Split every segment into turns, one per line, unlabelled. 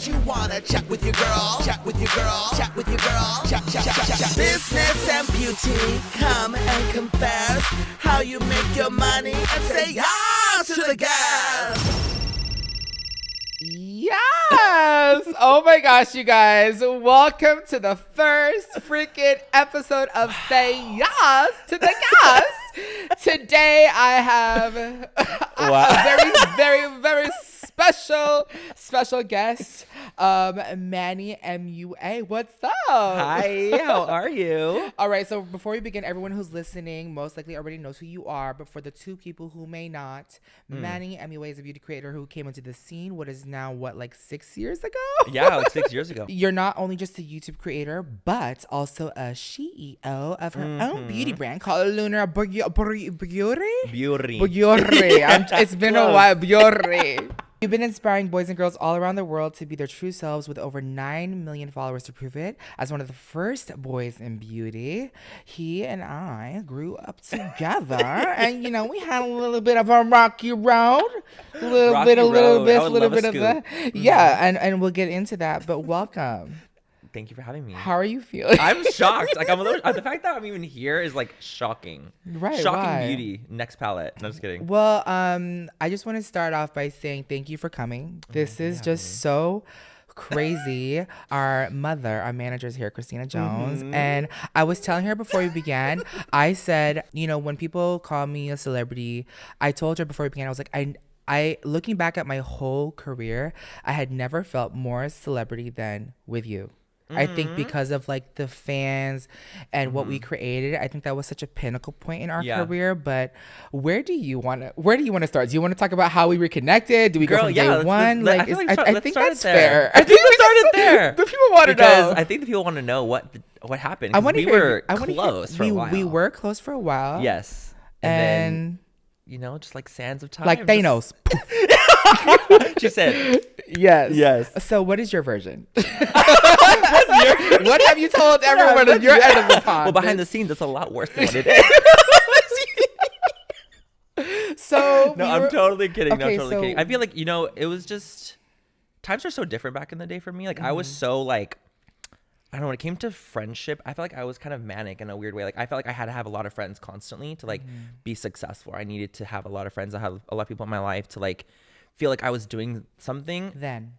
you wanna chat with your girl, chat with your girl, chat with your girl, chat. Business and beauty, come and confess how you make your money and say yes to the gas.
Yes! Oh my gosh, you guys. Welcome to the first freaking episode of Say Yas to the Gas. Today I have a very special guest, Manny Mua. What's up?
Hi, how are you?
All right, so before we begin, everyone who's listening most likely already knows who you are, but for the two people who may not, Manny Mua is a beauty creator who came into the scene, what is now, like 6 years ago?
Yeah, like 6 years ago.
You're not only just a YouTube creator, but also a CEO of her own beauty brand called Lunar Beauty? It's been a while. Beauty. You've been inspiring boys and girls all around the world to be their true selves with over 9 million followers to prove it. As one of the first boys in beauty, he and I grew up together. And, you know, we had a little bit of a rocky road. A little bit of that. Yeah, and we'll get into that. But welcome.
Thank you for having me.
How are you feeling?
I'm shocked. Like, I'm a little. The fact that I'm even here is like shocking.
Right.
Shocking
why?
beauty. Next palette. No, just kidding.
Well, I just want to start off by saying thank you for coming. This is just so crazy. Our manager is here, Christina Jones. And I was telling her before we began, I said, you know, when people call me a celebrity, I told her before we began, I was like, I looking back at my whole career, I had never felt more a celebrity than with you. I think because of like the fans and what we created, I think that was such a pinnacle point in our career. But where do you want to start? Do you want to talk about how we reconnected? Do we go from day one?
I think that's fair.
I think we started there. The people want to know.
I think the people want to know what happened.
I want to
hear. We were close for a while.
We were close for a while.
Yes.
And then,
you know, just like sands of time.
Like Thanos.
She said.
Yes. So what is your version? What have you told everyone on your end of the pond?
Well, behind the scenes, that's a lot worse than what it is.
So
no, I'm totally kidding. Okay, no, I'm totally kidding. I feel like, you know, it was just, times were so different back in the day for me. Like I was so like, I don't know, when it came to friendship, I felt like I was kind of manic in a weird way. Like I felt like I had to have a lot of friends constantly to like be successful. I needed to have a lot of friends. I have a lot of people in my life to like feel like I was doing something then.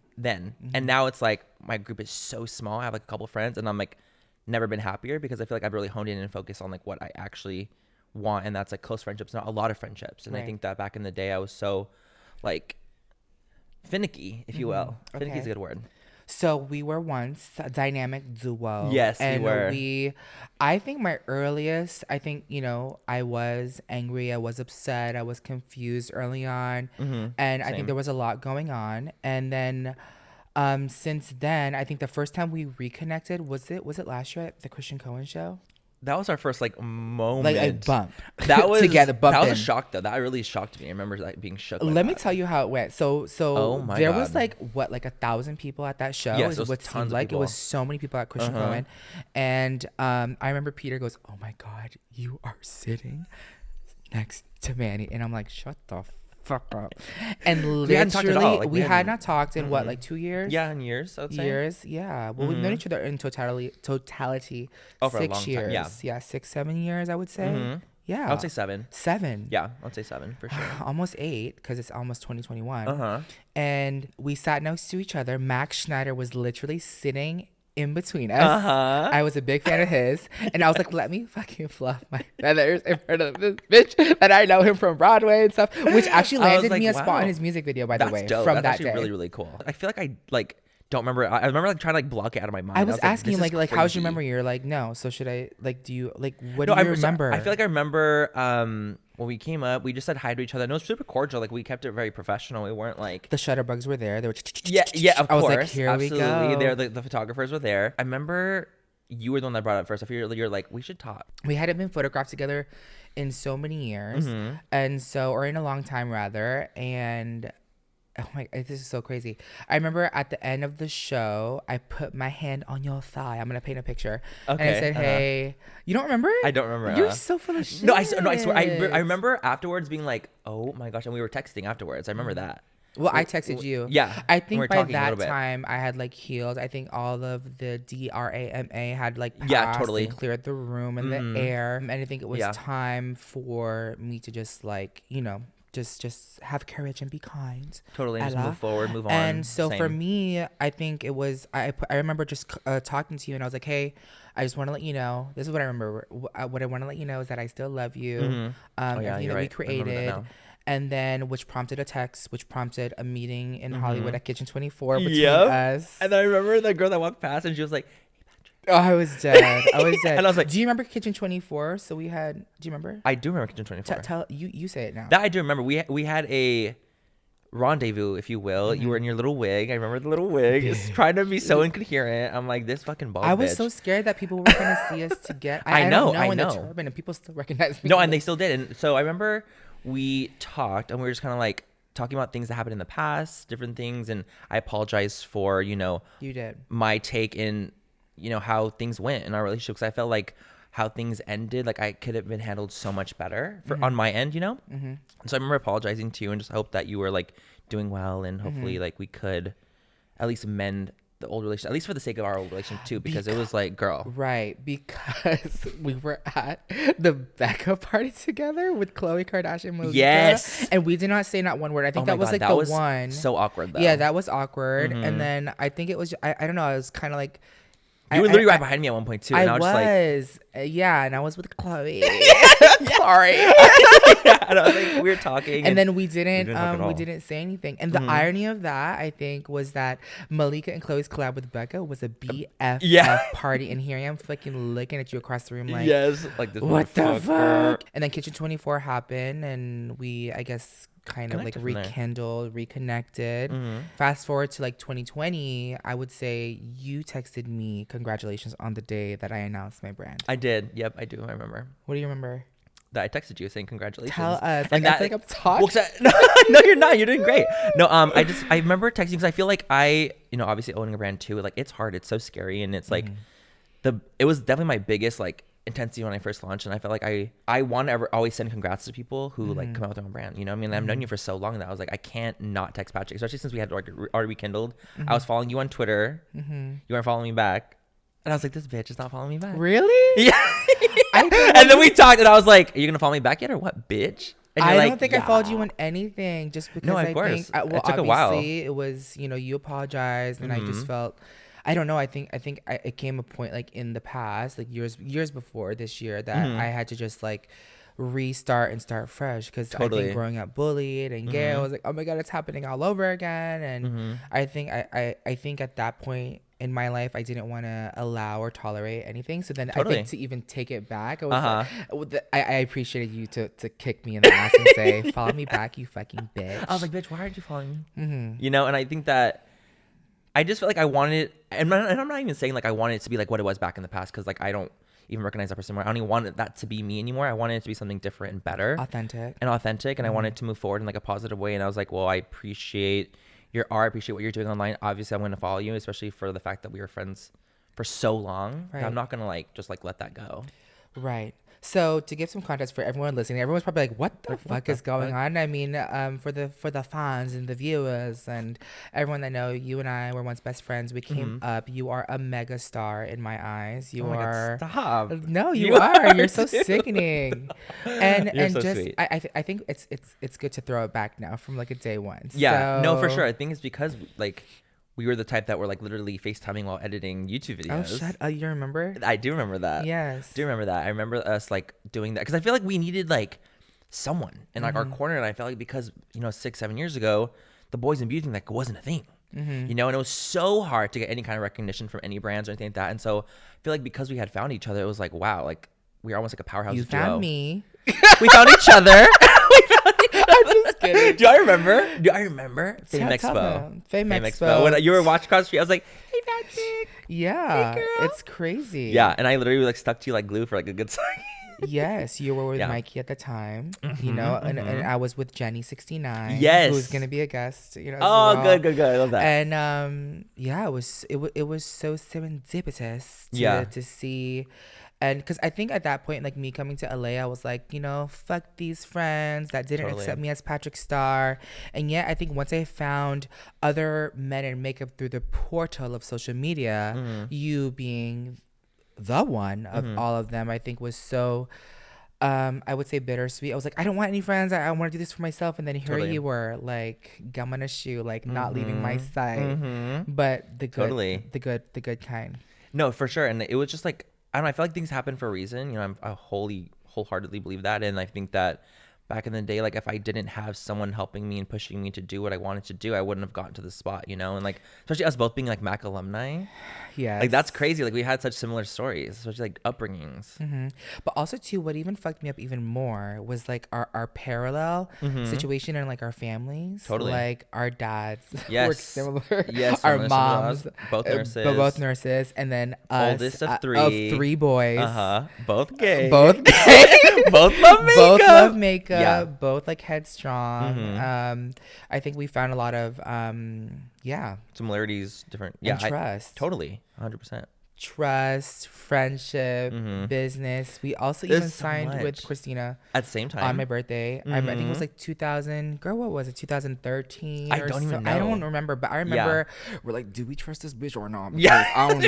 And now it's like my group is so small. I have like a couple friends and I'm like never been happier because I feel like I've really honed in and focused on like what I actually want, and that's like close friendships, not a lot of friendships. And I think that back in the day I was so like finicky, if you will. Finicky is a good word.
So we were once a dynamic duo.
Yes,
and
we were.
I think my earliest, you know, I was angry, I was upset, I was confused early on. And
Same.
I think there was a lot going on. And then since then, I think the first time we reconnected, was it last year at the Christian Cohen show?
That was our first like moment.
Like a bump.
That was
together.
That was a shock though. That really shocked me. I remember like being shook.
Let me tell you how it went. So there
God.
was like 1,000 people at that show.
Yes,
it was tons of people. It was so many people at Christian Cohen. And I remember Peter goes, "Oh my God, you are sitting next to Manny." And I'm like, "Shut the fuck up." And literally, we had not talked in what, like 2 years?
Yeah, in years, I would say.
Years, yeah. Well, we've known each other in totality
for a
6
long
years.
time. Yeah,
6, 7 years, I would say. Yeah.
I would say 7.
7.
Yeah, I would say 7 for sure.
Almost 8 because it's almost 2021. And we sat next to each other. Max Schneider was literally sitting in between us. I was a big fan of his, and I was like, let me fucking fluff my feathers in front of this bitch that I know him from Broadway and stuff, which actually landed me a spot in his music video, by the way.
Dope.
From
that's
that
actually
day.
really, really cool. I feel like I don't remember. I remember like trying to like block it out of my mind.
I was asking you like how's your memory? You're like, no. So should I like, do you like, what do you remember?
I feel like I remember when we came up, we just said hi to each other. And it was super cordial. Like we kept it very professional. We weren't like
the Shutterbugs were there. They were
yeah, of course.
I was like, here
absolutely.
we go.
The photographers were there. I remember you were the one that brought it up first. I feel you're like, we should talk.
We hadn't been photographed together in so many years, and so, or in a long time rather, and oh my, this is so crazy. I remember at the end of the show, I put my hand on your thigh. I'm gonna paint a picture. Okay. And I said, hey, you don't remember?
I don't remember.
You're so full of shit.
No, I swear. I remember afterwards being like, oh my gosh. And we were texting afterwards. I remember that.
Well, I texted you.
Yeah.
I think by that time I had like healed. I think all of the DRAMA had like passed
totally
and cleared the room and the air. And I think it was time for me to just like, just have courage and be kind.
Totally. Just move forward, move on.
And so for me, I think it was, I remember just talking to you and I was like, hey, I just want to let you know, this is what I remember. What I want to let you know is that I still love you. Everything that we created. And then, which prompted a text, which prompted a meeting in Hollywood at Kitchen 24 between us.
And I remember the girl that walked past and she was like, hey, Patrick.
Oh, I was dead.
And I was like,
do you remember Kitchen 24? So we had, do you remember?
I do remember Kitchen 24.
Tell you say it now.
That I do remember. We had a rendezvous, if you will. You were in your little wig. I remember the little wig. It's trying to be so incoherent. I'm like, this fucking bald bitch.
I was so scared that people were going to see us together. I know. In the turban, and people still recognize me.
No, and they still did. And so I remember we talked and we were just kind of like talking about things that happened in the past, different things. And I apologized for,
you did,
my take in, how things went in our relationship. Cause I felt like how things ended, like I could have been handled so much better on my end, So I remember apologizing to you and just hope that you were like doing well. And hopefully like we could at least mend the old relation, at least for the sake of our old relationship too, because it was like, girl.
Right, because we were at the Becca party together with Khloe Kardashian, Malika,
yes,
and we did not say not one word. I think that was like the one.
So awkward though.
Yeah, that was awkward. And then I think it was, I don't know, I was kind of like,
you were literally right behind me at one point too. And I was
yeah, and I was with Chloe.
Sorry. And I was like, we were talking,
and then we didn't say anything. And the irony of that, I think, was that Malika and Chloe's collab with Becca was a BFF party, and here I am fucking looking at you across the room, like,
like this.
What the fuck? And then Kitchen 24 happened, and we, I guess, kind of like rekindled, reconnected. Fast forward to like 2020, I would say you texted me congratulations on the day that I announced my brand.
I did. Yep, I do. I remember.
What do you remember?
That I texted you saying congratulations.
Tell us.
And
I feel like I'm talking.
No, you're not. You're doing great. No, I remember texting because I feel like obviously owning a brand too, like it's hard. It's so scary, and it's like it was definitely my biggest like intensity when I first launched, and I felt like I want to always send congrats to people who like come out with their own brand. I've known you for so long that I was like, I can't not text Patrick, especially since we had already rekindled. I was following you on Twitter. You weren't following me back, and I was like, this bitch is not following me back.
Really?
Yeah. And then we talked, and I was like, are you gonna follow me back yet or what, bitch? And
I don't think I followed you on anything, just because
I think it took a while.
It was, you apologized, and I just felt, I don't know. I think it came a point like in the past, like years before this year, that I had to just like restart and start fresh, because I think growing up bullied and gay, I was like, oh my god, it's happening all over again. And I think I think at that point in my life, I didn't want to allow or tolerate anything. So then I think to even take it back, I was like, I appreciated you to kick me in the ass and say, follow me back, you fucking bitch.
I was like, bitch, why aren't you following me? And I think that I just felt like I wanted, and I'm not even saying like I wanted it to be like what it was back in the past, because like I don't even recognize that person anymore. I don't even want that to be me anymore. I wanted it to be something different and better.
Authentic. And
I wanted to move forward in like a positive way. And I was like, well, I appreciate your art, I appreciate what you're doing online. Obviously, I'm going to follow you, especially for the fact that we were friends for so long. Right. I'm not going to like just like let that go.
Right. So to give some context for everyone listening, everyone's probably like, what the fuck is going on? I mean, for the fans and the viewers and everyone that know, you and I were once best friends. We came up. You are a mega star in my eyes. You are.
God, stop.
No, you are. You're so sickening. And
You're
and
so
just
sweet.
I think it's good to throw it back now from like a day one.
Yeah.
So,
no, for sure. I think it's because like we were the type that were like literally FaceTiming while editing YouTube videos.
Oh, shut up. You remember?
I do remember that.
Yes.
I do remember that. I remember us like doing that because I feel like we needed like someone in like our corner. And I felt like because, 6-7 years ago, the boys in beauty thing like wasn't a thing, and it was so hard to get any kind of recognition from any brands or anything like that. And so I feel like because we had found each other, it was like, wow, like we were almost like a powerhouse duo.
You found me.
We found each other. I'm just kidding. Do I remember? Fame Expo.
Fame Expo.
When you were watching across the street, I was like, hey, Patrick.
Yeah.
Hey, girl.
It's crazy.
Yeah. And I literally like stuck to you like glue for like a good second.
Yes. You were with Mikey at the time, and I was with Jenny 69.
Yes.
Who's going to be a guest,
Oh,
well.
good. I love that.
And it was so serendipitous to see And because I think at that point, like me coming to LA, I was like, fuck these friends that didn't accept me as Patrick Star. And yet I think once I found other men in makeup through the portal of social media, you being the one of all of them, I think was so, I would say bittersweet. I was like, I don't want any friends. I want to do this for myself. And then here you were, like gum on a shoe, like not leaving my side, but the good kind.
No, for sure. And it was just like, I don't know, I feel like things happen for a reason. I wholeheartedly believe that. And I think that back in the day, like if I didn't have someone helping me and pushing me to do what I wanted to do, I wouldn't have gotten to this spot, and like especially us both being like Mac alumni. Yeah, like that's crazy. Like we had such similar stories, especially like upbringings.
But also too, what even fucked me up even more was like our parallel situation in like our families.
Totally,
like our dads were similar.
Yes,
our moms,
both nurses,
both nurses, and then us,
oldest of three
boys.
Both gay.
Both gay.
Both love makeup.
Both love makeup. Yeah. Both like headstrong. I think we found a lot of
similarities, different
and trust.
Totally, 100%.
Trust, friendship, business. We also even signed with Christina
at the same time
on my birthday. I think it was like 2000. Girl, what was it? 2013.
I don't even know.
I don't remember, but I remember we're like, do we trust this bitch or not? Because
Yeah,
I don't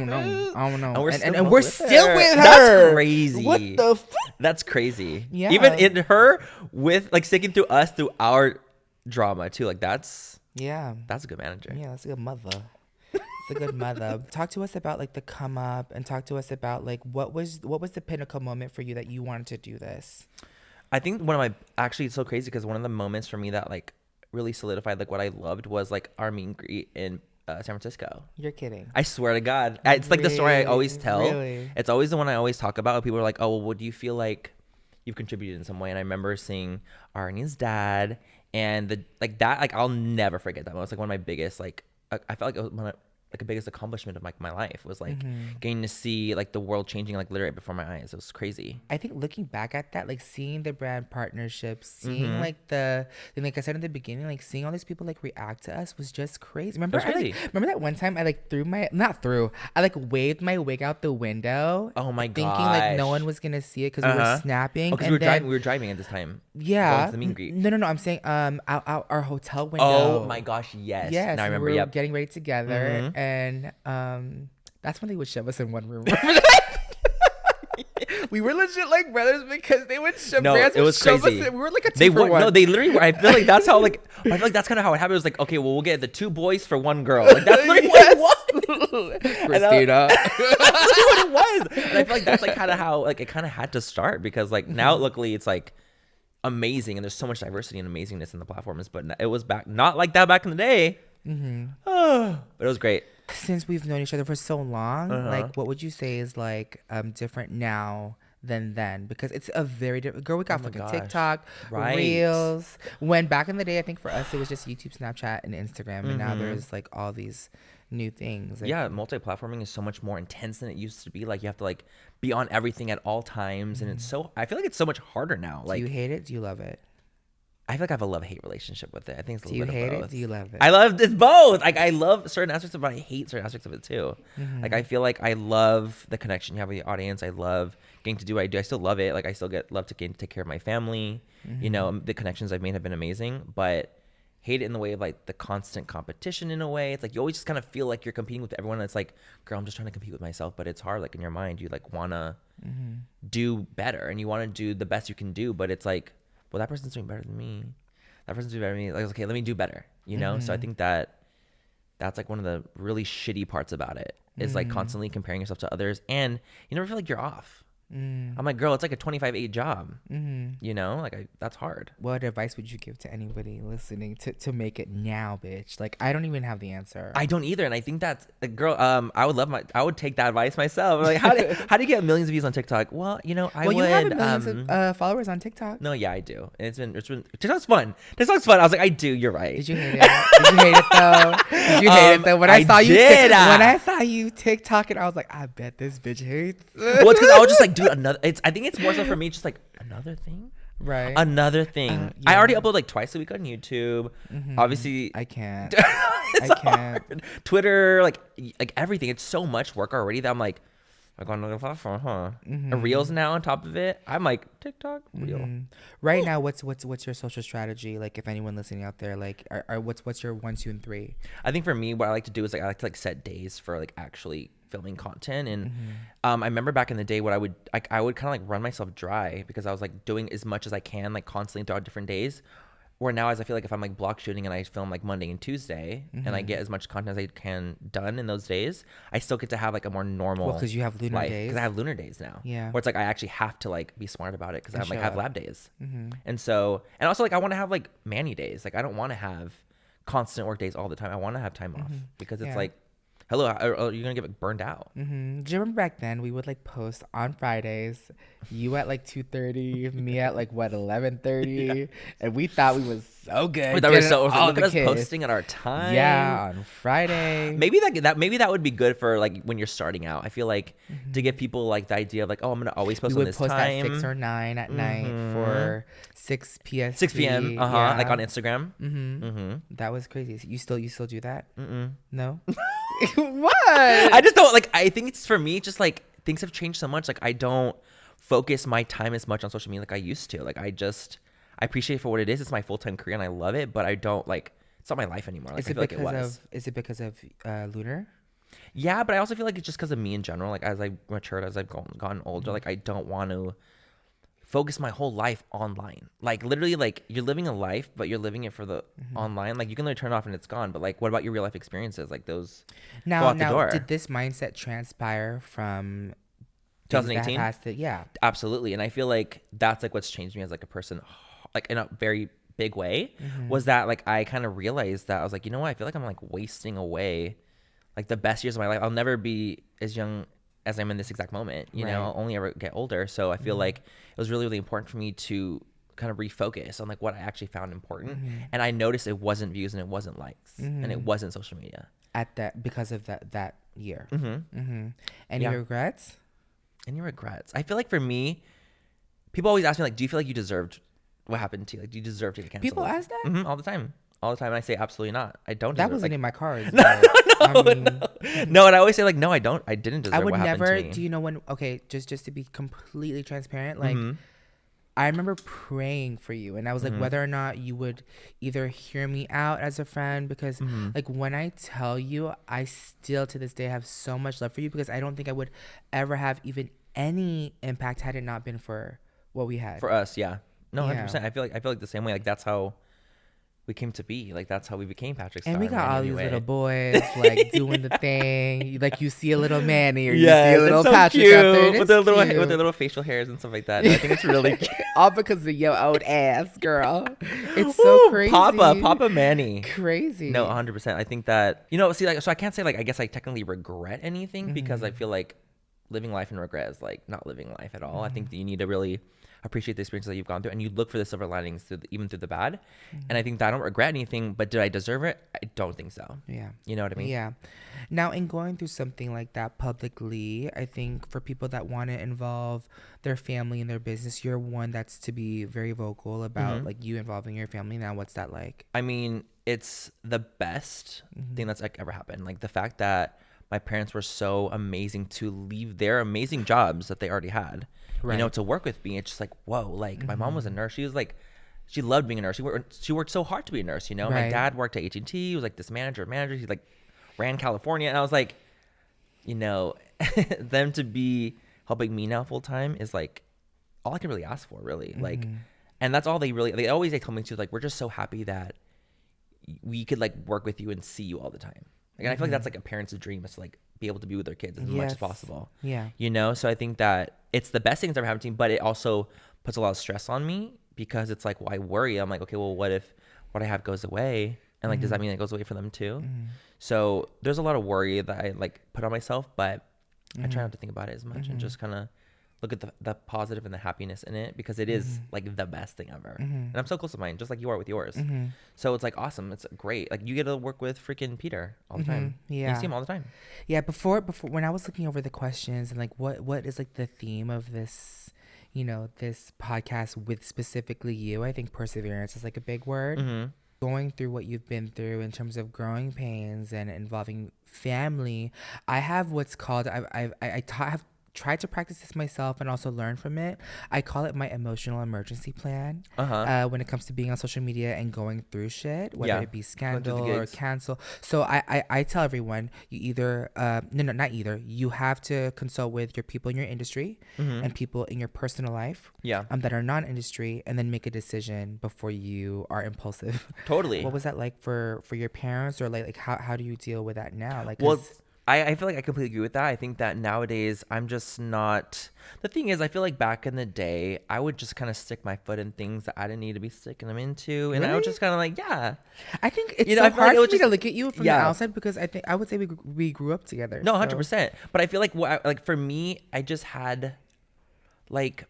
know. I don't know.
And we're still with her. That's crazy. What the fuck? That's crazy. Yeah. Even in her with like sticking through us through our drama too. Like that's a good manager.
Yeah, that's a good mother. A good mother. Talk to us about like the come up, and talk to us about like what was the pinnacle moment for you that you wanted to do this.
I think it's so crazy because one of the moments for me that like really solidified like what I loved was like our meet and greet in San Francisco.
You're kidding.
I swear to God. It's like the story I always tell.
Really?
It's always the one I always talk about. People are like, oh, well, what do you feel like you've contributed in some way? And I remember seeing Arnie's dad and I'll never forget that. It was like one of my biggest, like, I felt like it was the biggest accomplishment of like my life was like getting to see like the world changing like literally before my eyes. It was crazy.
I think looking back at that, like seeing the brand partnerships, seeing like like I said in the beginning, like seeing all these people like react to us was just crazy. Remember, remember that one time I like I like waved my wig out the window.
Oh my god!
Thinking like no one was gonna see it because we were snapping.
Because we were driving at this time.
Yeah.
Going to the meet and greet.
No. I'm saying out our hotel window.
Oh my gosh! Yes.
Yes.
Now I remember.
We were getting ready together. And that's when they would shove us in one room. We were legit like brothers because they would shove us. It was crazy. We were like a two for one.
No, they literally were. I feel like that's how like I feel like that's kind of how it happened. It was like, okay, well, we'll get the 2 boys for 1 girl. Like that's literally what it was.
Christina.
That's literally what it was. And I feel like that's like kind of how like it kind of had to start because like now luckily it's like amazing and there's so much diversity and amazingness in the platforms, but it was not like that back in the day. But it was great.
Since we've known each other for so long, like what would you say is like different now than then? Because it's a very different. Girl, we got fucking TikTok, Reels. When back in the day, I think for us it was just YouTube, Snapchat, and Instagram, and now there's like all these new things. Like,
multi-platforming is so much more intense than it used to be. Like you have to like be on everything at all times, and I feel like it's so much harder now. Like,
do you hate it? Do you love it?
I feel like I have a love-hate relationship with it. I think it's a little bit of both.
Do you hate it? Do you love it?
I love it's both. Like I love certain aspects of it, but I hate certain aspects of it too. Like I feel like I love the connection you have with the audience. I love getting to do what I do. I still love it. Like I still love to take care of my family. You know, the connections I've made have been amazing, but hate it in the way of like the constant competition in a way. It's like you always just kind of feel like you're competing with everyone. And it's like, girl, I'm just trying to compete with myself, but it's hard. Like in your mind, you like want to do better and you want to do the best you can do, but it's like, well, that person's doing better than me. That person's doing better than me. Like, okay, let me do better, you know? So I think that's like one of the really shitty parts about it is like constantly comparing yourself to others and you never feel like you're off. I'm like, girl, it's like a 25/8 job. You know, like that's hard.
What advice would you give to anybody listening to make it now, bitch? Like, I don't even have the answer.
I don't either, and I think that's like, girl. I would take that advice myself. Like, how do you get millions of views on TikTok? Well, you know,
you have millions of followers on TikTok.
No, yeah, I do, and it's been TikTok's fun. TikTok's fun. I was like, I do. You're right.
Did you hate it? Did you hate it though? Did you hate it though? When I saw you TikTok, and I was like, I bet this bitch hates.
Well, it's because I was just like, dude, another. I think it's more so for me, just like another thing.
Right.
Another thing. I already upload like twice a week on YouTube. Obviously,
I can't.
It's hard. Twitter, like everything. It's so much work already that I'm like, like on another platform, huh? Reels now on top of it. I'm like TikTok, Reel.
Right now, what's your social strategy? Like, if anyone listening out there, like, what's your 1, 2, and 3?
I think for me, what I like to do is like I like to like set days for like actually filming content. And I remember back in the day, what I would kind of like run myself dry because I was like doing as much as I can like constantly throughout different days. Where now, as I feel like if I'm like block shooting and I film like Monday and Tuesday and I get as much content as I can done in those days, I still get to have like a more normal.
Well, because you have lunar days.
Because I have lunar days now.
Yeah.
Where it's like I actually have to like be smart about it because I have lab days.
Mm-hmm.
And so, and also like I want to have like Manny days. Like I don't want to have constant work days all the time. I want to have time off because it's like, hello, you're gonna get burned out.
Do you remember back then we would like post on Fridays, you at like 2:30, me at like what 11:30, and we thought we was so good.
We thought we were so
all
look
the
at us
kids
posting at our time.
Yeah, on Friday.
Maybe that would be good for like when you're starting out. I feel like to give people like the idea of like, oh, I'm gonna always post on this time. We would post
at 6 or 9 at night for 6 p.m.
6 p.m.
Yeah.
Like on Instagram.
That was crazy. You still do that? No.
What? I just don't like. I think it's for me. Just like things have changed so much. Like I don't focus my time as much on social media like I used to. Like I appreciate it for what it is. It's my full-time career and I love it. But I don't like. It's not my life anymore. Like I feel like it was.
Is it because of lunar?
Yeah, but I also feel like it's just because of me in general. Like as I matured, as I've gotten older, like I don't want to focus my whole life online. Like literally, like you're living a life, but you're living it for the online. Like you can literally turn it off and it's gone. But like, what about your real life experiences? Like those go out the door.
Did this mindset transpire from
2018?
Yeah,
absolutely. And I feel like that's like what's changed me as like a person, like in a very big way, was that like I kind of realized that I was like, you know what? I feel like I'm like wasting away like the best years of my life. I'll never be as young as I'm in this exact moment, you know, I'll only ever get older. So I feel like it was really, really important for me to kind of refocus on like what I actually found important. And I noticed it wasn't views and it wasn't likes and it wasn't social media
because of that year. Any regrets?
Any regrets? I feel like for me, people always ask me like, do you feel like you deserved what happened to you? Like, do you deserve to get canceled?
People ask that?
All the time. And I say absolutely not. I don't.
That wasn't in my cards.
No. And I always say like, no, I didn't deserve. I would what never. To me.
Do you know when? Okay, just to be completely transparent, like I remember praying for you, and I was like, whether or not you would either hear me out as a friend, because like when I tell you, I still to this day have so much love for you, because I don't think I would ever have even any impact had it not been for what we had
for us. Yeah. No, 100%. I feel like the same way. Like that's how we came to be. Like that's how we became Patrick Star.
And we got all these little boys like doing the thing. Like you see a little Manny or you see a little so Patrick
cute.
out there.
With their little facial hairs and stuff like that. And I think it's really cute.
All because of your old ass, girl. It's so crazy.
Papa Manny.
Crazy.
No, 100%. I think that, you know, see, like, so I can't say like I guess I technically regret anything because I feel like living life in regret is like not living life at all. I think that you need to really appreciate the experiences that you've gone through, and you look for the silver linings even through the bad. And I think that I don't regret anything, but did I deserve it? I don't think so.
Yeah.
You know what I mean?
Yeah. Now, in going through something like that publicly, I think for people that want to involve their family in their business, you're one that's to be very vocal about like you involving your family. Now, what's that like?
I mean, it's the best thing that's like ever happened. Like the fact that my parents were so amazing to leave their amazing jobs that they already had, you know, to work with me. It's just like, whoa, like my mom was a nurse. She was like, she loved being a nurse. She worked so hard to be a nurse, you know. My dad worked at AT&T. He was like this manager. He like ran California. And I was like, you know, them to be helping me now full time is like all I can really ask for, really. Like, and that's all they tell me too, like, we're just so happy that we could like work with you and see you all the time. Like, and I feel like that's like a parent's dream, is to like be able to be with their kids as much as possible. Yeah. You know, so I think that it's the best thing that's ever happened to me, but it also puts a lot of stress on me because it's like, well, I worry. I'm like, okay, well, what if what I have goes away? And like, does that mean it goes away for them too? So there's a lot of worry that I like put on myself, but I try not to think about it as much and just kind of look at the positive and the happiness in it, because it is like the best thing ever. And I'm so close to mine, just like you are with yours. So it's like awesome. It's great. Like you get to work with freaking Peter all the time. Yeah. You see him all the time.
Yeah. Before when I was looking over the questions and like what is like the theme of this, you know, this podcast with specifically you, I think perseverance is like a big word. Going through what you've been through in terms of growing pains and involving family, I have what's called, I have tried to practice this myself and also learn from it. I call it my emotional emergency plan. When it comes to being on social media and going through shit, whether it be scandal or cancel. So I tell everyone, you either not either. You have to consult with your people in your industry and people in your personal life that are non-industry, and then make a decision before you are impulsive.
Totally.
What was that like for your parents, or like how do you deal with that now? Like,
well, I feel like I completely agree with that. I think that nowadays I'm just not. The thing is, I feel like back in the day, I would just kind of stick my foot in things that I didn't need to be sticking them into, and I would just kind of like,
I think it's so hard for me to look at you from the outside, because I would say we grew up together.
No, 100%. But I feel like for me, I just had like.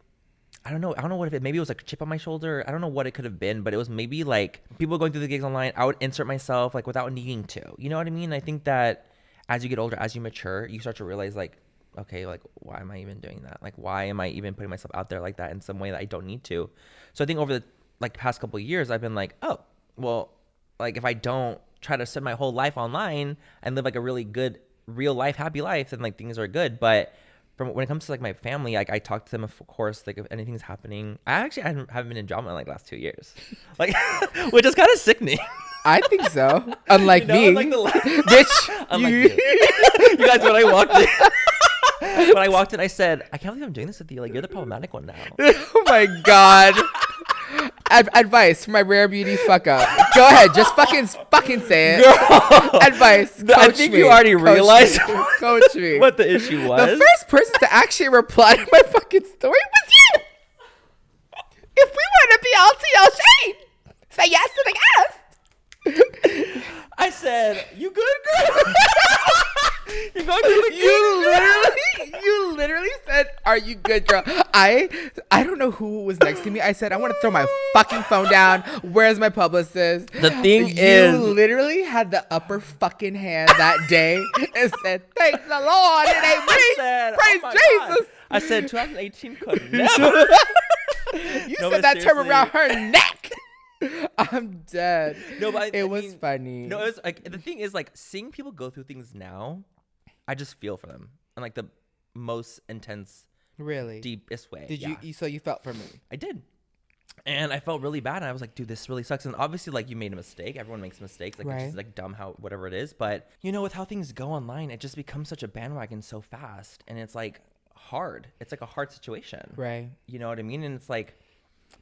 I don't know what maybe it was like a chip on my shoulder. I don't know what it could have been, but it was maybe like people going through the gigs online. I would insert myself like without needing to. You know what I mean? I think that as you get older, as you mature, you start to realize like, okay, like why am I even doing that? Like why am I even putting myself out there like that in some way that I don't need to? So I think over the like past couple of years, I've been like, oh, well, like if I don't try to spend my whole life online and live like a really good real life, happy life, then like things are good. But when it comes to like my family, like I talk to them, of course, like if anything's happening. I haven't been in drama in like last 2 years, like which is kind of sickening.
I think so. Unlike me,
like
bitch.
Unlike you. You guys, when I walked in, I said, I can't believe I'm doing this with you. Like you're the problematic one now.
Oh my god. Advice for my rare beauty fuck up. Go ahead, just fucking say it. Girl. Advice.
I think you already realized
Coach me.
What the issue was.
The first person to actually reply to my fucking story was you. If we want to be LTL shade, say yes to the guest.
I said, you good, girl? You're going through the
you literally said, are you good, girl? I don't know who was next to me. I said, I want to throw my fucking phone down. Where's my publicist?
The thing is,
you literally had the upper fucking hand that day and said, thank the Lord, it ain't me. Praise Jesus.
God. I said 2018 could never.
You said that term around her neck. I'm dead.
No, but
it was funny.
No, it was like, the thing is, like, seeing people go through things now, I just feel for them in like the most intense,
really
deepest way.
Did you? So you felt for me?
I did, and I felt really bad. And I was like, dude, this really sucks. And obviously, like, you made a mistake. Everyone makes mistakes. Like, it's just like dumb how whatever it is. But you know, with how things go online, it just becomes such a bandwagon so fast, and it's like hard. It's like a hard situation,
right?
You know what I mean? And it's like,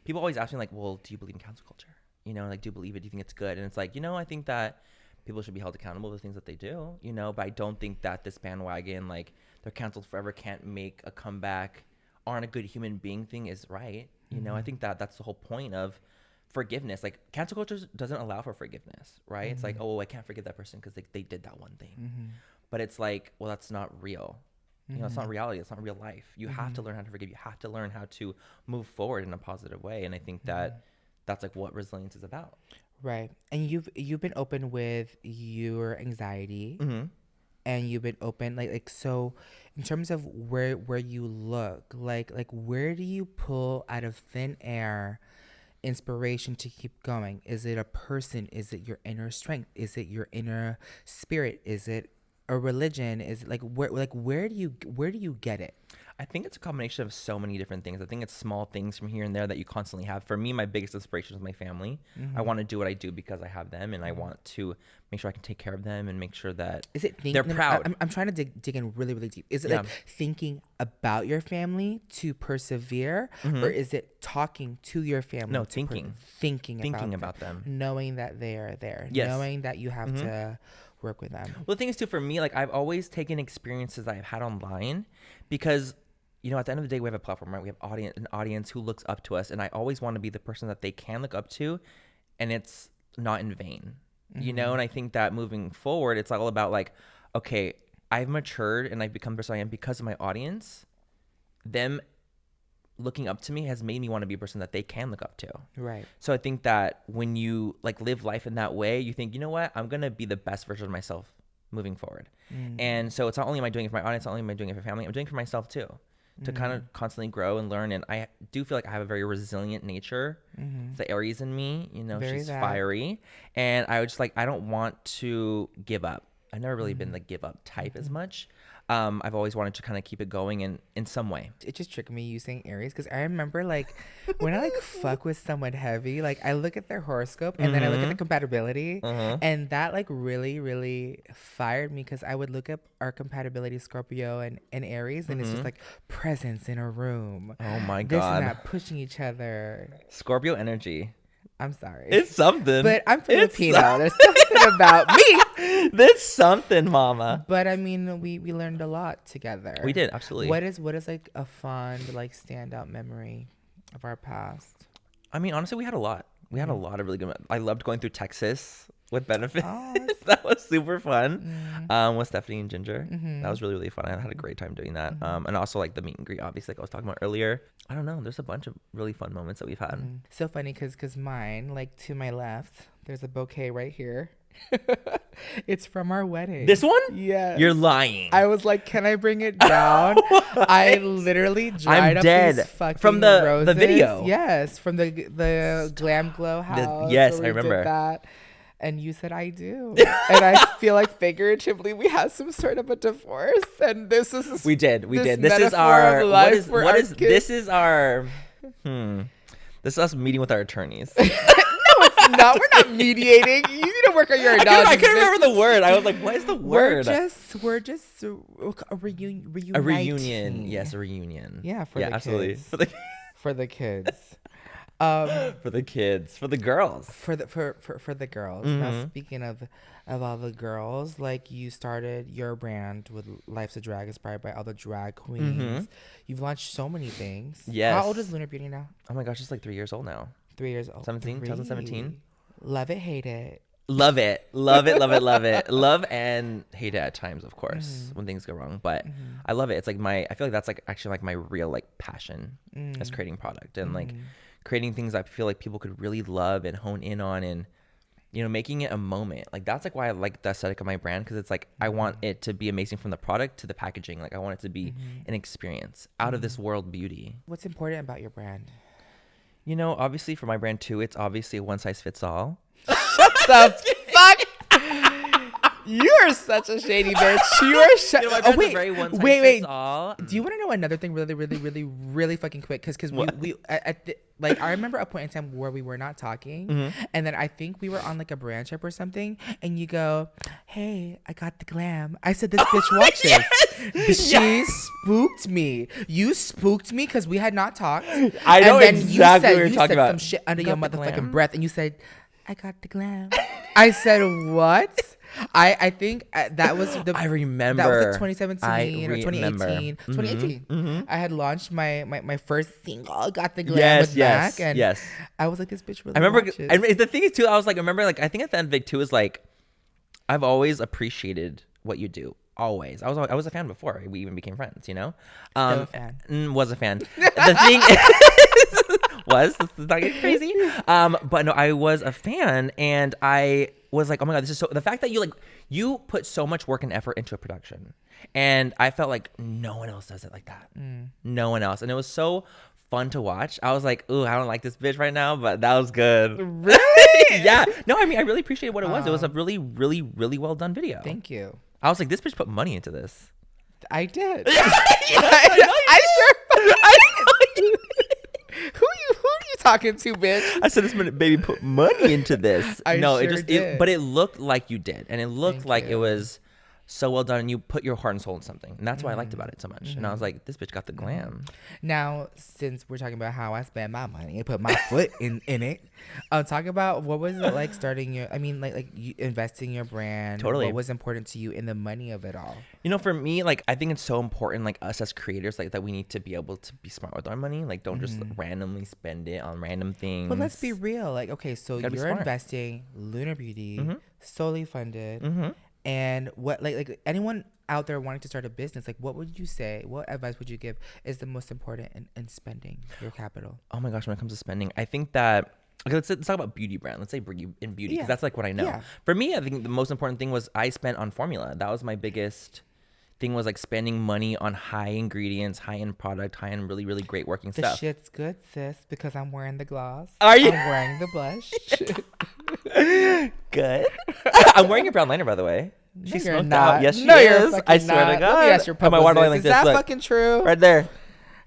people always ask me like, well, do you believe in cancel culture? You know, like, do you believe it? Do you think it's good? And it's like, you know, I think that people should be held accountable for the things that they do, you know, but I don't think that this bandwagon, like, they're canceled forever, can't make a comeback, aren't a good human being thing is right. You know, I think that that's the whole point of forgiveness. Like, cancel culture doesn't allow for forgiveness, right? It's like, oh, well, I can't forgive that person because they did that one thing. But it's like, well, that's not real. You know, it's not reality. It's not real life. You have to learn how to forgive. You have to learn how to move forward in a positive way. And I think that that's like what resilience is about.
Right. And you've been open with your anxiety, and you've been open like so in terms of where you look, like where do you pull out of thin air inspiration to keep going? Is it a person? Is it your inner strength? Is it your inner spirit? Is it a religion? Is it where do you get it?
I think it's a combination of so many different things. I think it's small things from here and there that you constantly have. For me, my biggest inspiration is my family. I want to do what I do because I have them, and I want to make sure I can take care of them and make sure that they're proud.
I'm trying to dig in really, really deep. Is it like thinking about your family to persevere, or is it talking to your family?
No, thinking about them,
knowing that they are there, knowing that you have to work with them.
Well, the thing is too, for me, like, I've always taken experiences that I've had online because, you know, at the end of the day, we have a platform, right? We have an audience who looks up to us, and I always want to be the person that they can look up to, and it's not in vain, you know? And I think that moving forward, it's all about like, okay, I've matured and I've become the person I am because of my audience. Them looking up to me has made me want to be a person that they can look up to.
Right.
So I think that when you like live life in that way, you think, you know what, I'm going to be the best version of myself moving forward. And so it's not only am I doing it for my audience, not only am I doing it for family, I'm doing it for myself too, to kind of constantly grow and learn. And I do feel like I have a very resilient nature. The Aries in me, you know, she's fiery. And I was just like, I don't want to give up. I've never really been the give up type as much. I've always wanted to kind of keep it going in some way.
It just tricked me you saying Aries, because I remember like when I like fuck with someone heavy, like I look at their horoscope and then I look at the compatibility, and that like really, really fired me, because I would look up our compatibility, Scorpio and Aries, and it's just like presence in a room.
Oh my
This
God.
and that, pushing each other.
Scorpio energy.
I'm sorry.
It's something.
But I'm Filipino. There's something about me.
There's something, mama.
But I mean, we learned a lot together.
We did, absolutely.
What is like a fond, like standout memory of our past?
I mean, honestly, we had a lot. We had a lot of really good. I loved going through Texas with benefits.
Oh,
That was super fun. With Stephanie and Ginger. That was really, really fun. I had a great time doing that. And also like the meet and greet, obviously, like I was talking about earlier. I don't know. There's a bunch of really fun moments that we've had.
So funny, because mine, like to my left, there's a bouquet right here. It's from our wedding.
This one?
Yes.
You're lying.
I was like, can I bring it down? I literally dried up these fucking
from the
roses.
video.
Yes, from the Glam Glow house.
yes,
where
I
we did
remember.
that. And you said I do. And I feel like figuratively we had some sort of a divorce. And this is
We did. This is
metaphor
our
of
what
life
is
for
what
our
is
kids.
this is our this is us meeting with our attorneys.
No, we're not mediating. You need to work on your analogy.
I couldn't remember the word. I was like, what is the word?
We're just a reunion.
A reunion. Yes, a reunion.
Yeah, for the
absolutely.
kids.
For the
kids.
for the kids, for the girls.
For the girls. Now, speaking of all the girls, like you started your brand with Life's a Drag, inspired by all the drag queens. You've launched so many things.
Yes.
How old is Lunar Beauty now?
Oh my gosh, it's like 3 years old now.
3 years old.
2017.
Love it, hate it.
Love it. Love it, love it, love it. Love and hate it at times, of course, when things go wrong. But I love it. It's like I feel like that's like actually like my real like passion is creating product and like creating things I feel like people could really love and hone in on, and you know, making it a moment. Like that's like why I like the aesthetic of my brand, because it's like I want it to be amazing from the product to the packaging. Like I want it to be an experience, out of this world beauty.
What's important about your brand?
You know, obviously for my brand too, it's obviously a one size fits all.
The fuck? You are such a shady bitch. You are
You know, my brand's a very one size fits all.
Do you want to know another thing really fucking quick? Because we like I remember a point in time where we were not talking, and then I think we were on like a brand trip or something, and you go, "Hey, I got the glam." I said, "This bitch watches." She spooked me. You spooked me because we had not talked.
I know
and then
exactly what you're
you
talking
said
about.
some shit under your
Got the
motherfucking
glam?
breath, and you said, "I got the glam." I said, "What?" I think that was the.
I remember.
That was the 2017 or
remember.
2018. 2018. I had launched my first single, "Got the Glam" with Mac, and I was like, "This bitch really."
I remember.
watches.
And the thing is too, I was like, I remember, like I think at the end of it too is like, I've always appreciated what you do. Always. I was a fan before we even became friends. You know.
Still a fan.
Was a fan. The thing is, let's not get crazy. But no, I was a fan, and I was like, oh my god, this is so. The fact that you put so much work and effort into a production, and I felt like no one else does it like that. No one else, and it was so fun to watch. I was like, ooh, I don't like this bitch right now, but that was good.
Really?
Yeah. No, I mean, I really appreciate what it was. It was a really, really, really well done video.
Thank you.
I was like, this bitch put money into this.
I did.
I
Who are you talking to, bitch?
I said this baby put money into this.
I
no,
sure
it just
did.
but it looked like you did, and it looked
Thank
like
you.
it was so well done, and you put your heart and soul in something, and that's what I liked about it so much. And I was like, this bitch got the glam.
Now, since we're talking about how I spend my money and put my foot in it, talk about what was it like starting your. I mean, like you investing in your brand.
Totally.
What was important to you in the money of it all?
You know, for me, like I think it's so important, like us as creators, like that we need to be able to be smart with our money. Like, don't just randomly spend it on random things.
But let's be real. Like, okay, so
Gotta be
you're
smart.
investing Lunar Beauty, solely funded, and what like anyone out there wanting to start a business, like what would you say? What advice would you give is the most important in spending your capital?
Oh my gosh, when it comes to spending, I think that. Okay, let's talk about beauty brand. Let's say in beauty, because that's like what I know.
Yeah.
For me, I think the most important thing was I spent on formula. That was my biggest thing, was like spending money on high ingredients, high end product, high end really, really great working
The
stuff.
shit's good, sis, because I'm wearing the gloss.
Are you?
I'm wearing the blush.
Good. I'm wearing your brown liner, by the way. She
you're
smoked
not.
out. Yes, she
no, you're
is.
fucking
I swear
not.
to God.
Let me ask your
Got my water line
publicist.
like
Is that
this, look.
fucking true?
Right there.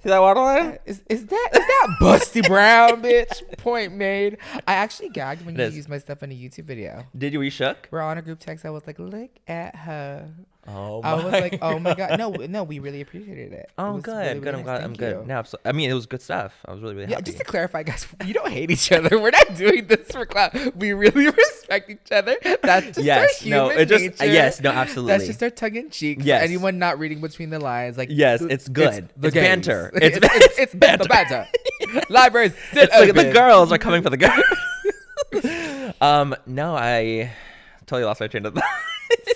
See that waterline?
Is that Busty Brown, bitch? Point made. I actually gagged when you used my stuff in a YouTube video.
Did you? Were you shook?
We're on a group text. I was like, look at her.
Oh,
I was like, oh my God. No, we really appreciated it.
Oh,
It was
good.
really,
Good.
really
I'm glad.
nice.
I'm
Thank
good.
you.
No, I mean, it was good stuff. I was really, really
Yeah,
happy.
just to clarify, guys, you don't hate each other. We're not doing this for clout. We really respect each other. That's just our human nature.
Yes, no, absolutely.
That's just our tongue in cheek.
Yes.
For anyone not reading between the lines, like
Yes, it's good. It's
gays.
banter.
It's banter. Banter. Libraries.
It's like the girls are coming for the girls. No, I totally lost my train of thought.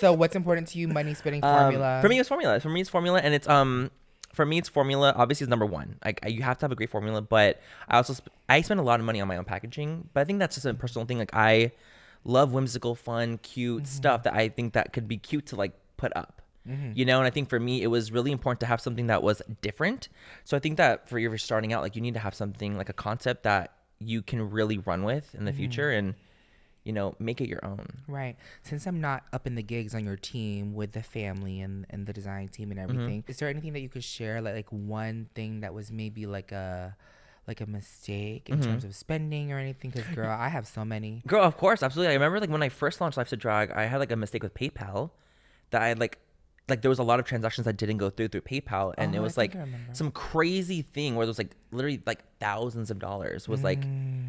So what's important to you? Money spinning formula.
For me, it's formula. For me, it's formula, and it's formula. Obviously, is number one. Like you have to have a great formula, but I also I spend a lot of money on my own packaging. But I think that's just a personal thing. Like I love whimsical, fun, cute stuff that I think that could be cute to like put up. You know, and I think for me, it was really important to have something that was different. So I think that for you starting out, like you need to have something like a concept that you can really run with in the future and, you know, make it your own.
Right. Since I'm not up in the gigs on your team with the family and the design team and everything, is there anything that you could share, like one thing that was maybe like a mistake in terms of spending or anything? Because girl, I have so many.
Girl, of course, absolutely. I remember like when I first launched Life's a Drag, I had like a mistake with PayPal that I like there was a lot of transactions that didn't go through PayPal, and it was like some crazy thing where there was like literally like thousands of dollars was like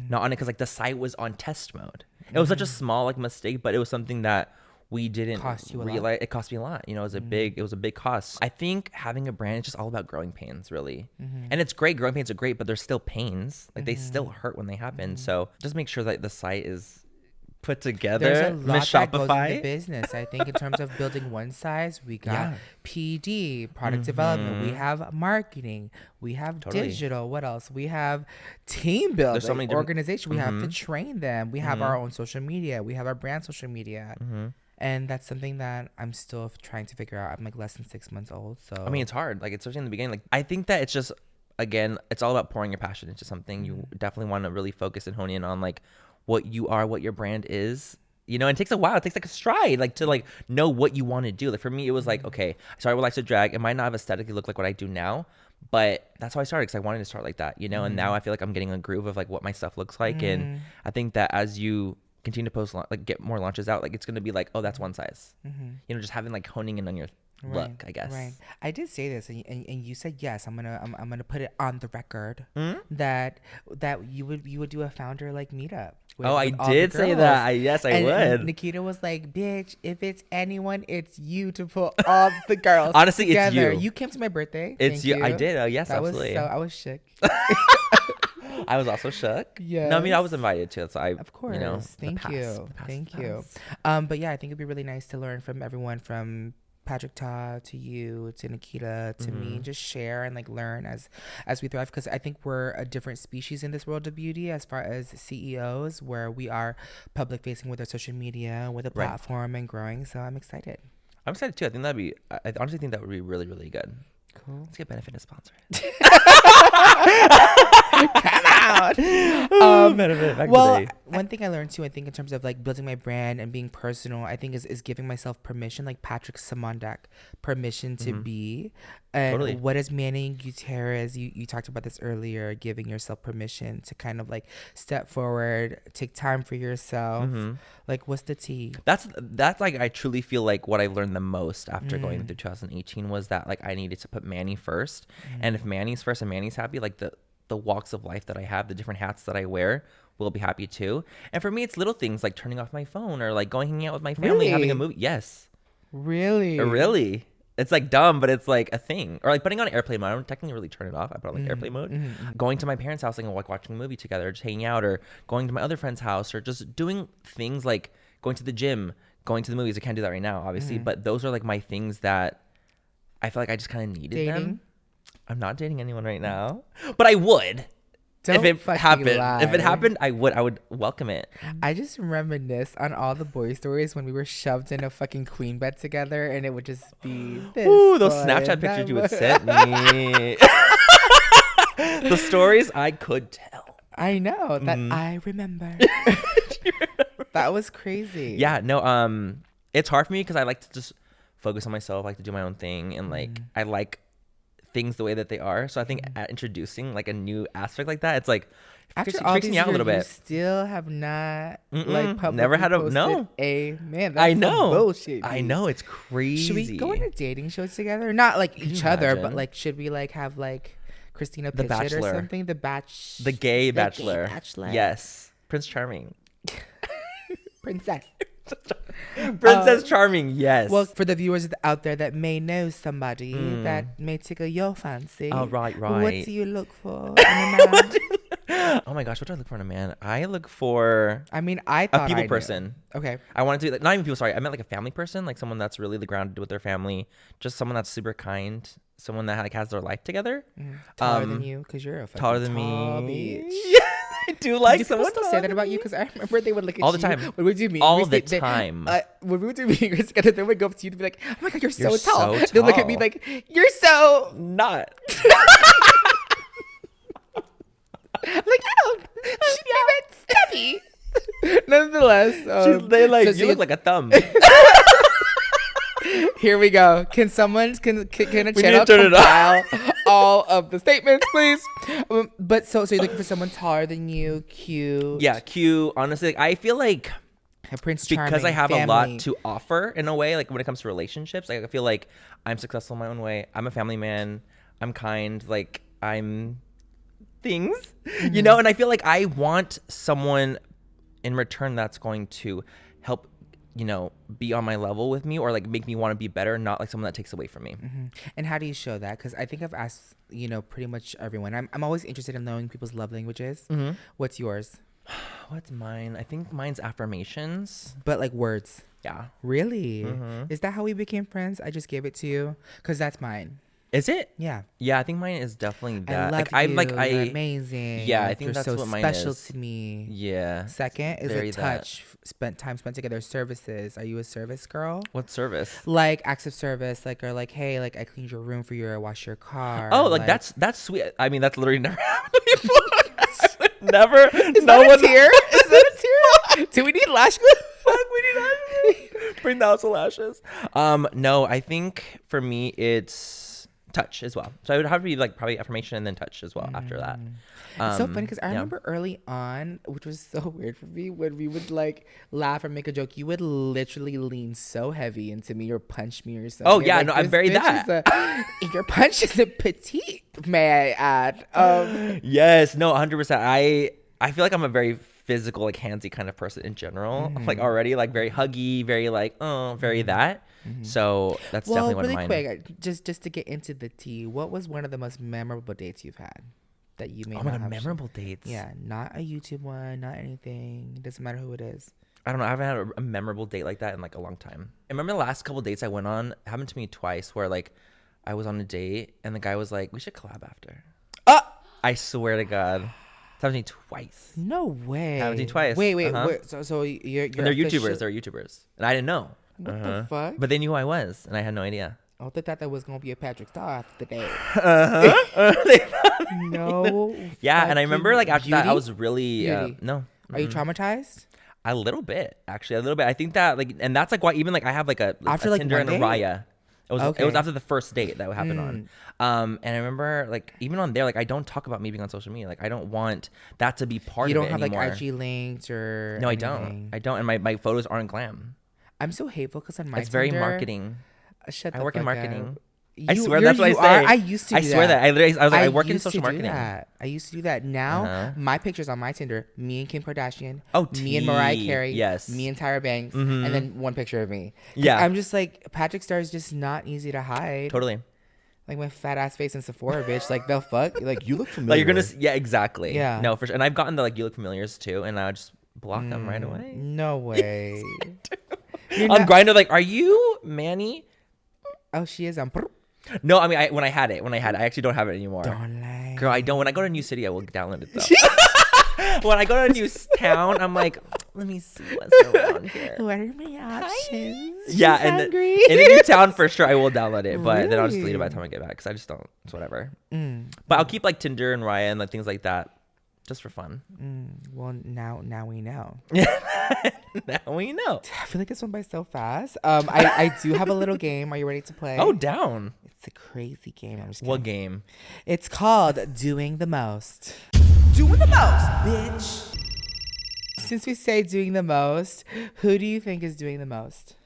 not on it because like the site was on test mode. It was such a small like mistake, but it was something that we didn't realize. It cost me a lot. You know, it was a big cost. I think having a brand is just all about growing pains, really. And it's great. Growing pains are great, but there's still pains. Like they still hurt when they happen. So just make sure that the site is put together.
There's a lot that goes
Shopify
into business. I think in terms of building one size, we got PD, product development. We have marketing. We have digital. What else? We have team building. There's so many organization. We have to train them. We have our own social media. We have our brand social media. And that's something that I'm still trying to figure out. I'm like less than 6 months old. So
I mean, it's hard. Like, especially in the beginning. Like, I think that it's just, again, it's all about pouring your passion into something. You definitely want to really focus and hone in on like what you are, what your brand is. You know, and it takes a while. It takes like a stride, like to like know what you want to do. Like for me, it was like, okay, I started with Life's a Drag. It might not have aesthetically look like what I do now, but that's how I started because I wanted to start like that, you know. And now I feel like I'm getting a groove of like what my stuff looks like. And I think that as you continue to post, like get more launches out, like it's gonna be like, oh, that's one size. You know, just having like honing in on your look, I guess.
Right. I did say this, and you said yes. I'm gonna put it on the record that you would do a founder like meetup.
Oh, I did say that. Yes, I would.
And Nikita was like, "Bitch, if it's anyone, it's you to put all the girls
Honestly,
together."
it's you.
You came to my birthday.
It's
Thank
you. I did. Yes,
that
absolutely.
I was shook.
I was also shook.
Yeah.
No, I mean I was invited to. So
of course.
You know,
Thank you. Thank you.
Pass.
But yeah, I think it'd be really nice to learn from everyone, from Patrick Ta to you to Nikita to me, just share and like learn as we thrive, because I think we're a different species in this world of beauty as far as CEOs, where we are public facing with our social media, with a platform and growing. So I'm excited.
I'm excited too. I think I honestly think that would be really, really good.
Cool.
Let's get Benefit to sponsor it.
Come out.
Benefit.
Well, one thing I learned too, I think in terms of like building my brand and being personal, I think is giving myself permission, like Patrick Samondak, permission to be. And what is Manny Gutierrez? You talked about this earlier, giving yourself permission to kind of like step forward, take time for yourself. Like, what's the tea?
That's like, I truly feel like what I learned the most after going through 2018 was that like I needed to put Manny first. And if Manny's first and Manny's happy, like the walks of life that I have, the different hats that I wear, will be happy too. And for me, it's little things like turning off my phone or like going hanging out with my family, having a movie. Yes. Really? It's like dumb, but it's like a thing. Or like putting on airplane mode. I don't technically really turn it off. I put on like airplane mode. Going to my parents' house and like watching a movie together, or just hanging out, or going to my other friend's house, or just doing things like going to the gym, going to the movies. I can't do that right now, obviously, but those are like my things that I feel like I just kind of needed them. I'm not dating anyone right now, but I would. If it happened, I would welcome it.
I just reminisce on all the boy stories when we were shoved in a fucking queen bed together, and it would just be
those Snapchat pictures you would send me. The stories I could tell.
I know that I remember. That was crazy.
Yeah, no, it's hard for me because I like to just focus on myself. I like to do my own thing, and like I like things the way that they are. So I think at introducing like a new aspect like that, it's like
after all
freaks
these
me out a little
years,
bit.
you still have not like publicly
never had a
posted a man. That's
I know.
bullshit.
I know, it's crazy.
Should we go into dating shows together? Not like each other, but
imagine?
like should we like have like Christina
The
pitch it or
Bachelor.
something? The
The gay bachelor.
Bachelor.
Yes, Prince Charming.
Princess.
Princess Charming. Yes.
Well, for the viewers out there that may know somebody that may tickle your fancy.
Oh, right.
What do you look for in a man?
Oh my gosh, what do I look for in a man? I look for
I mean, I thought
a people
I knew.
person.
Okay.
I want to do like, not even people. Sorry, I meant like a family person, like someone that's really grounded with their family, just someone that's super kind, someone that like has their life together.
Taller than you, because you're a fucking
Taller than
tall
me.
bitch.
Yeah, I do like
Do
someone
people still
taller
say that
than
about you?
me.
Because I remember they would look at
All the
you
time.
when we do meet.
All the time.
When we would do meetings together, they would go up to you to be like, "Oh my god, you're so
You're
tall."
so
They'll look at me
tall.
like, "You're so."
Not.
I'm like, "Oh, she's stubby." Nonetheless,
They like
so
you look like a thumb.
here we go. Can a channel
to turn it
compile all of the statements, please? But so you're looking for someone taller than you, cute.
Yeah, cute. Honestly, like, I feel like
A Prince Charming,
because I have
family.
a lot to offer in a way, like when it comes to relationships, like I feel like I'm successful in my own way. I'm a family man. I'm kind. Like I'm things, you know. And I feel like I want someone in return that's going to help, you know, be on my level with me or like make me want to be better, not like someone that takes away from me.
And how do you show that? Because I think I've asked, you know, pretty much everyone. I'm always interested in knowing people's love languages. What's yours?
What's mine? I think mine's affirmations.
But like words.
Yeah.
Really? Is that how we became friends? I just gave it to you? Because that's mine.
Is it?
Yeah.
Yeah, I think mine is definitely that.
I love
like,
you.
I'm like
You're amazing.
Yeah, I
Like,
think
you're
that's
so
what mine
special
is.
to me.
Yeah.
Second is
Very
a touch. Time spent together. Services. Are you a service girl?
What service?
Like acts of service, like or like, hey, like I cleaned your room for you, or I washed your car.
Oh, like that's sweet. I mean, that's literally never happened before. Never.
Is
no
that
one.
a tear? Is that a tear? Do we need lash glue?
Fuck, we need lashes. Bring the house of lashes. No, I think for me it's touch as well. So I would have to be like probably affirmation and then touch as well after that.
It's so funny because I
yeah.
remember early on, which was so weird for me, when we would like laugh or make a joke, you would literally lean so heavy into me or punch me or something.
Oh, yeah,
Like,
no, I'm
this
very
bitch
that.
Your punch is a petite, may I add.
Yes, no, 100%. I feel like I'm a very physical, like handsy kind of person in general. Like already, like very huggy, very like very that. So that's definitely one of mine.
Really quick, just to get into the tea, what was one of the most memorable dates you've had that you may
Oh
not
my god,
have
memorable dates.
Yeah, not a YouTube one, not anything. It doesn't matter who it is.
I don't know. I haven't had a memorable date like that in like a long time. I remember the last couple dates I went on, it happened to me twice where like I was on a date and the guy was like, we should collab after. I swear to God. It's happened to me twice.
No way.
Happened to me twice.
Wait.
Uh-huh.
So you're
And they're
official-
YouTubers. They're YouTubers. And I didn't know.
What the fuck?
But they knew who I was and I had no idea.
I thought that was gonna be a Patrick Star after the day.
Uh-huh.
No.
Yeah, and I remember like after that I
Beauty?
was really
Beauty.
no.
Are you traumatized?
A little bit, actually, a little bit. I think that like, and that's like why even like I have like a
After,
a
like,
Tinder and a
one date?
Raya. It was
Okay.
after the first date that happened on. And I remember like even on there, like I don't talk about me being on social media. Like I don't want that to be part
You
of
don't
it
have
anymore.
like IG links or
No, I
anything?
don't. I don't. And my photos aren't glam.
I'm so hateful because on my
It's very
Tinder-
marketing.
Shut
I
the
work in
fuck
marketing.
up.
I swear that's what I
you
say.
are. I used to.
I
do
swear that. I was like, I work in
used
social
to do
marketing.
that. I used to do that. Now
Uh-huh.
my pictures on my Tinder, me and Kim Kardashian,
Oh,
me and Mariah
tea.
Carey,
Yes.
me and Tyra Banks, and then one picture of me. 'Cause
Yeah.
I'm just like Patrick Star is just not easy to hide.
Totally.
Like my fat ass face in Sephora, bitch. Like they'll fuck. Like you look familiar.
Like you're gonna. Yeah, exactly.
Yeah.
No, for sure. And I've gotten the like you look familiars too, and I just block them right away.
No way. You're
On
not-
Grindr, like, are you Manny?
Oh, she is on.
No, I mean, when I had it, I actually don't have it anymore.
Don't lie.
Girl, I don't. When I go to a new city, I will download it though. When I go to a new town, I'm like, let me see what's going on here.
What are my options?
Yeah,
She's
and
hungry.
in a new town for sure, I will download it, but then I'll just delete it by the
Really?
time I get back because I just don't. It's whatever. But I'll keep like Tinder and Raya and like things like that. just for fun.
Well, now we know.
Now we know.
I feel like this went by so fast. I do have a little game. Are you ready to play?
Oh, down.
It's a crazy game. I'm just kidding.
What game?
It's called Doing the Most. Doing the most, bitch. Since we say doing the most, who do you think is doing the most?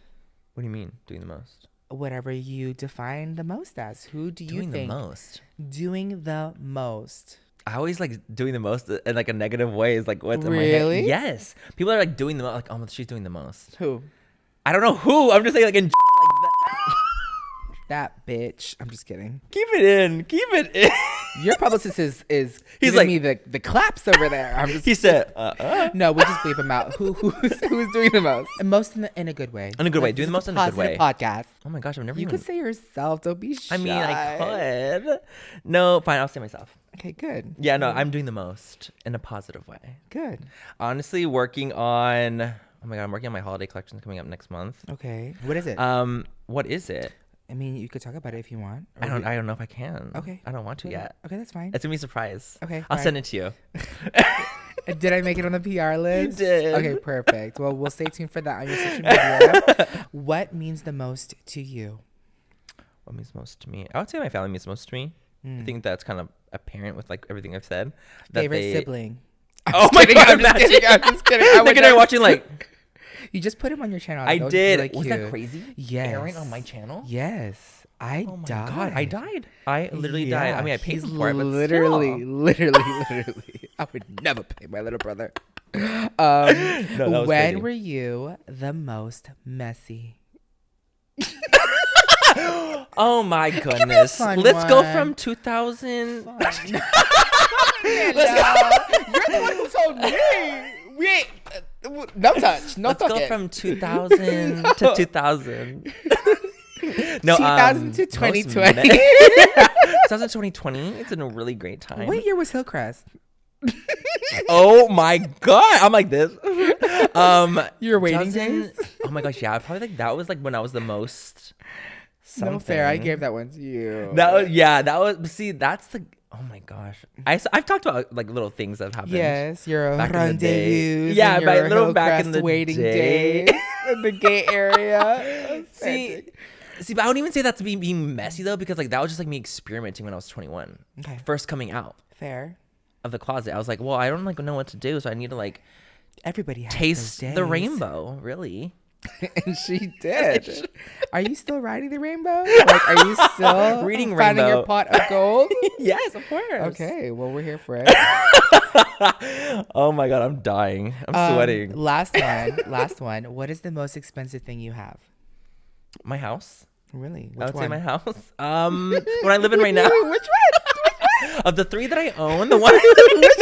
What do you mean, doing the most?
Whatever you define the most as. Who do you think?
Doing the most.
Doing the most.
I always like doing the most in like a negative way is like what's in my
Really?
head. Yes. People are like doing the most. Like, oh, she's doing the most.
Who?
I don't know who. I'm just saying like in like that.
That bitch. I'm just kidding.
Keep it in. Keep it in.
Your publicist is
He's
giving
like
me the claps over there. I'm just
He said,
No, we'll just bleep him out. Who's doing the most? And most in a good way.
In a good way.
Like,
Doing the
this
most
is
in a good way.
positive podcast.
Oh my gosh, I've never
You
even.
could say yourself. Don't be shy.
I mean, I could. No, fine. I'll say myself.
Okay, good.
Yeah, no, I'm doing the most in a positive way.
Good.
Honestly, working on. Oh my god, I'm working on my holiday collections coming up next month.
Okay. What is it?
What is it?
I mean, you could talk about it if you want.
I don't know if I can.
Okay.
I don't want to yet.
Okay, that's fine.
It's gonna be a surprise.
Okay,
I'll
fine.
send it to you.
Did I make it on the PR list?
You did.
Okay, perfect. Well, we'll stay tuned for that on your social media. What means the most to you?
What means most to me? I would say my family means most to me. I think that's kind of apparent with like everything I've said. That
Favorite sibling?
Oh my god!
I'm just kidding. I'm just kidding.
Look at her watching like.
You just put him on your channel.
I
That was
did.
really
Was that
cute.
crazy?
Yes.
Airing on my channel.
Yes. I
Oh my
died.
god! I died. I literally died. I mean, I paid
he's
for it, but
literally.
still.
I would never pay my little brother.
No, that was
When
crazy.
were you the most messy?
Oh my goodness!
fun
Let's go
one.
from 2000.
You're the one who told me. No touch. No
Let's go
fucking.
from 2000 to 2000. No,
2000 to
most
2020.
2020. It's been a really great time.
What year was Hillcrest?
Oh my god! I'm like this.
Your waiting
2000
days?
Oh my gosh! Yeah, probably like that was like when I was the most.
No fair. I
something.
gave that one to you.
That was that was. See, that's the. Oh my gosh! I've talked about like little things that have happened.
Yes, your
Back in the day.
rendezvous.
Yeah,
and
my
your
little back in
Hillcrest
the
waiting
day.
days in the gay area.
See, but I wouldn't even say that's being messy though, because like that was just like me experimenting when I was 21.
Okay.
First coming out
Fair.
of the closet, I was like, well, I don't like know what to do, so I need to like
Everybody has
taste
those
the
days.
rainbow, really.
And she did. Are you still riding the rainbow? Like, are you still
Reading
finding
rainbow.
your pot of gold?
Yes, of course.
Okay, well, we're here for it.
Oh my god, I'm dying. I'm sweating.
Last one. What is the most expensive thing you have?
My house.
Really? Which
I would
one?
say my house. What I live in right now.
Which one?
Of the 3 that I own, the one I live in now.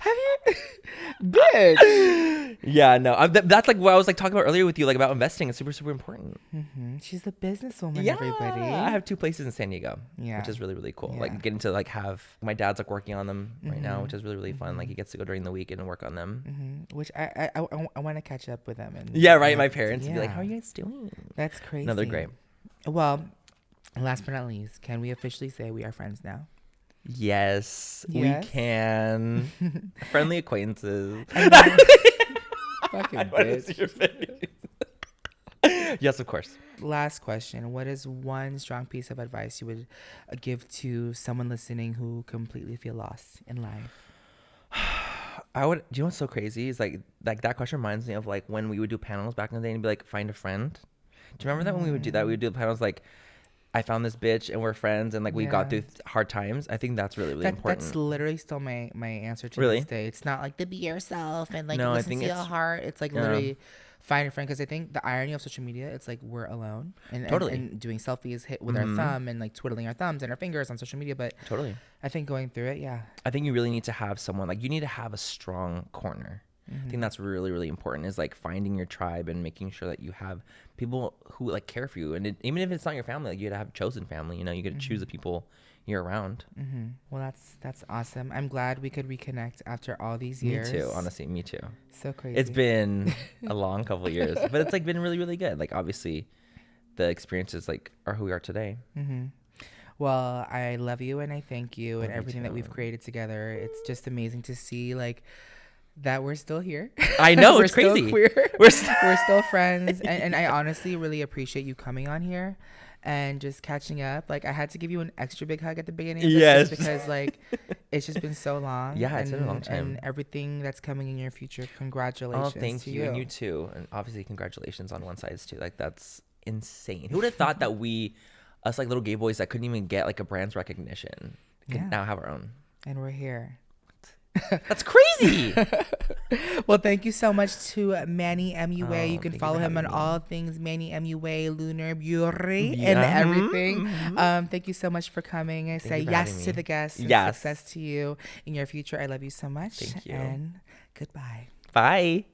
Have you? Bitch.
Yeah, no. That's like what I was like talking about earlier with you, like about investing. It's super, super important.
She's a businesswoman,
Yeah,
everybody.
I have 2 places in San Diego,
Yeah.
which is really, really cool.
Yeah.
Like getting to like have my dad's like working on them right now, which is really, really fun. Like he gets to go during the week and work on them.
Which I want to catch up with them. And
Yeah, right. My parents would be like,
Yeah.
"How are you guys doing?"
That's crazy.
No, they're great.
Well, last but not least, can we officially say we are friends now?
Yes,
Yes?
we can. Friendly acquaintances.
Fucking
I wanted to see
bitch.
your face. Yes, of course.
Last question. What is one strong piece of advice you would give to someone listening who completely feel lost in life?
I would. Do you know what's so crazy? Is like that question reminds me of like when we would do panels back in the day and be like, find a friend. Do you remember that when we would do that? We would do the panels like, I found this bitch and we're friends and like we got through hard times. I think that's really, really important.
That's literally still my answer to
Really?
this day. It's not like to be yourself and like
No, I
listen
think
to your
it's-
heart. It's like
yeah.
literally find a friend, because I think the irony of social media, it's like we're alone and
Totally.
and doing selfies hit with our thumb and like twiddling our thumbs and our fingers on social media. But
Totally.
I think going through it, yeah.
I think you really need to have someone, like you need to have a strong corner. I think that's really, really important, is like finding your tribe and making sure that you have people who like care for you. And even if it's not your family, like you gotta have chosen family, you know, you gotta choose the people you're around.
Well, that's awesome. I'm glad we could reconnect after all these
Me
years.
too, honestly, me too.
So crazy.
It's been a long couple of years, but it's like been really, really good. Like obviously the experiences like are who we are today.
Well, I love you and I thank you and
Love you
everything that
too.
we've created together. It's just amazing to see like that we're still here.
I know,
We're
it's crazy.
Still queer.
We're st-
We're still friends. And I honestly really appreciate you coming on here and just catching up. Like I had to give you an extra big hug at the beginning of this
Yes.
just because like it's just been so long.
Yeah, it's been a long time.
And everything that's coming in your future, congratulations.
Oh, thank
to
you. And you too. And obviously congratulations on one side too. Like that's insane. Who would have thought that us like little gay boys that couldn't even get like a brand's recognition can now have our own.
And we're here.
That's crazy.
Well, thank you so much to Manny Mua. You can
thank you
follow
for
him on
having me.
all things Manny Mua, Lunar Beauty,
Yeah.
and everything. Thank you so much for coming. And say
you for
yes
having
to
me.
the guests. And
Yes.
success to you in your future. I love you so much.
Thank you.
And goodbye.
Bye.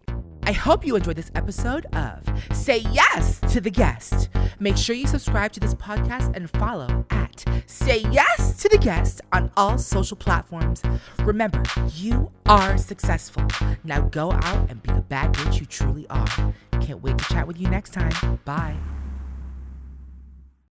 I hope you enjoyed this episode of Say Yes to the Guest. Make sure you subscribe to this podcast and follow at Say Yes to the Guest on all social platforms. Remember, you are successful. Now go out and be the bad bitch you truly are. Can't wait to chat with you next time. Bye.